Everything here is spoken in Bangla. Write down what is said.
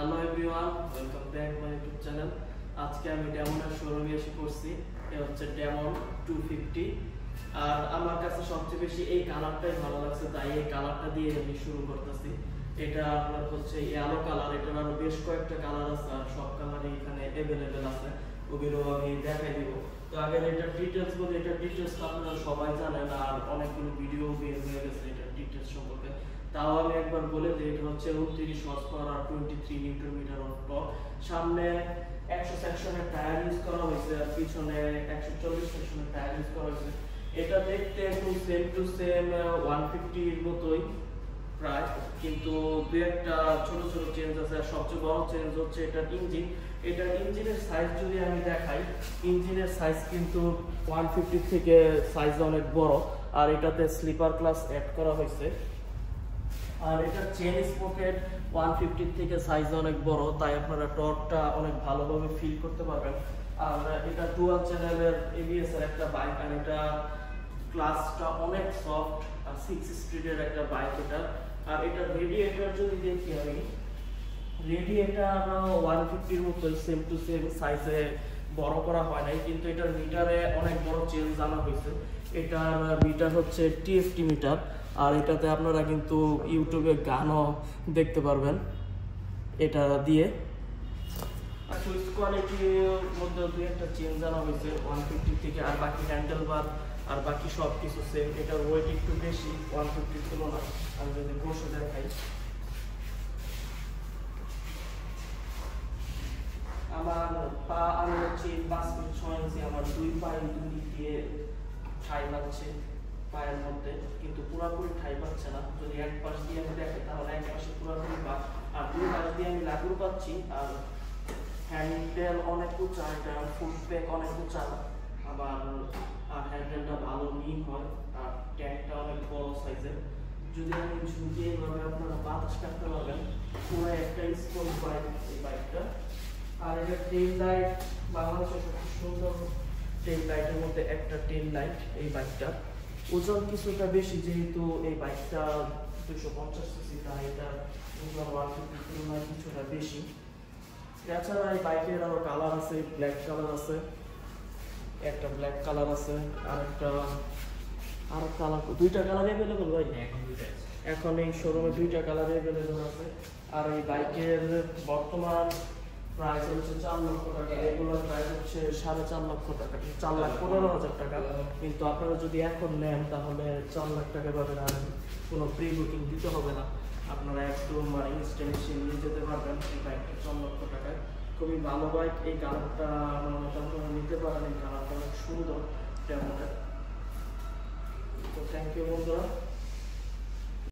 Hello everyone, welcome back my YouTube channel. আজকে আমি ডেমনের শোরুমে এসে পড়ছি। এটা হচ্ছে ডেমন 250। আর আমার কাছে সবচেয়ে বেশি এই কালারটাই ভালো লাগছে, তাই এই কালারটা দিয়ে আমি শুরু করতেছি। এটা আপনার হচ্ছে ইয়েলো কালার, এটার আরো বেশ কয়েকটা কালার আছে, আর সব কালারই এখানে অ্যাভেলেবেল আছে। ওগুলো আমি দেখাই দিব। তো আগে এটার ডিটেলস বলি, এটার ডিটেলস আপনারা সবাই জানেন, আর অনেকগুলো ভিডিও বের হয়ে গেছে এটার ডিটেলস সম্পর্কে। তাও আমি একবার বলে দিই, এটা হচ্ছে 29 হর্স পাওয়ার আর 23 নিউটন মিটার অফ টর্ক। সামনে 100 সেকশনের টায়ার ইউজ করা হয়েছে, আর পিছনে 140 সেকশনের টায়ার ইউজ করা হয়েছে। এটা দেখতে একদম সেম টু সেম 150 এর মতোই প্রায়, কিন্তু দুই একটা ছোট ছোট চেঞ্জ আছে। আর সবচেয়ে বড় চেঞ্জ হচ্ছে এটার ইঞ্জিন। এটার ইঞ্জিনের সাইজ যদি আমি দেখাই, ইঞ্জিনের সাইজ কিন্তু 150 থেকে সাইজ অনেক বড়, আর এটাতে স্লিপার ক্লাস অ্যাড করা হয়েছে। আর এটা চেন স্পকেট 150 থেকে সাইজ অনেক বড়, তাই আপনারা টর্কটা অনেক ভালোভাবে ফিল করতে পারবেন। আর এটা ডুয়াল চ্যানেলের এবিএস এর একটা বাইক, আর এটা ক্লাসটা অনেক সফট আর 6 স্পিডের একটা বাইক এটা। আর এটা রেডিয়েটর যদি দেখি আমি, রেডিয়েটর 150 এর মতো সেম টু সেম সাইজে বড় করা হয় নাই, কিন্তু এটার মিটারে অনেক বড় চেঞ্জ আনা হয়েছে। এটার মিটার হচ্ছে টিএফটি মিটার, আর এটাতে আপনারা কিন্তু ইউটিউবে গানও দেখতে পারবেন এটা দিয়ে। আর সুইচ কোয়ালিটির মধ্যে দুই একটা চেঞ্জ আনা হয়েছে 150 থেকে, আর বাকি হ্যান্ডেল বার আর বাকি সব কিছু সেম। এটার ওয়েট একটু বেশি 150 তুলনায়। আমি যদি বসে দেখাই, আমার পা আমি হচ্ছে 5 ফিট 6 ইঞ্চি, আমার দুই পায়ে দুই দিক দিয়ে ঠাই পাচ্ছে পায়ের মধ্যে, কিন্তু পুরোপুরি ঠাই পাচ্ছে না। যদি এক পাশ দিয়ে আমি দেখি তাহলে এক পাশে পুরোপুরি পা, আর দুই পাশ দিয়ে আমি লাগুর পাচ্ছি। আর হ্যান্ডেল অনেক উঁচা, এটা ফুট ব্যাক অনেক উঁচা, আবার আর হ্যান্ডেলটা ভালো নিম হয়, আর ট্যাঙ্কটা অনেক বড় সাইজের। যদি আমি ঝুঁকিয়ে এভাবে আপনারা বাতাস কাটতে পারবেন, পুরো একটা স্পোর্ট বাইক এই বাইকটা। আর এটা টেল লাইট বাংলাদেশের খুব সুন্দর টেল লাইটের মধ্যে একটা টেল লাইট এই বাইকটা। ওজন কিছুটা বেশি, যেহেতু এই বাইকটা 250 সিসি, তাই এটা ওজন 150 তুলনায় কিছুটা বেশি। এছাড়া এই বাইকের আরো কালার আছে, ব্ল্যাক কালার আছে, একটা ব্ল্যাক কালার আছে, আর একটা কালার, দুইটা কালার অ্যাভেলেবল ভাই। এখন এই শোরুমে দুইটা কালার অ্যাভেলেবল আছে। আর এই বাইকের বর্তমান প্রাইস হচ্ছে 4 লক্ষ টাকা, রেগুলার প্রাইস হচ্ছে 4.5 লক্ষ টাকা, 4,15,000 টাকা। কিন্তু আপনারা যদি এখন নেন তাহলে 4 লাখ টাকা পাবেন, আর কোনো প্রি বুকিং দিতে হবে না। আপনারা একদম ইনস্ট্যান্ট নিয়ে যেতে পারবেন এই বাইকটা 4 লক্ষ টাকায়। খুবই ভালো বাইক। এই কালারটা আমার মতো আপনারা নিতে পারেন, এই কালারটা অনেক সুন্দর ডেমোটা। তো থ্যাংক ইউ বন্ধুরা।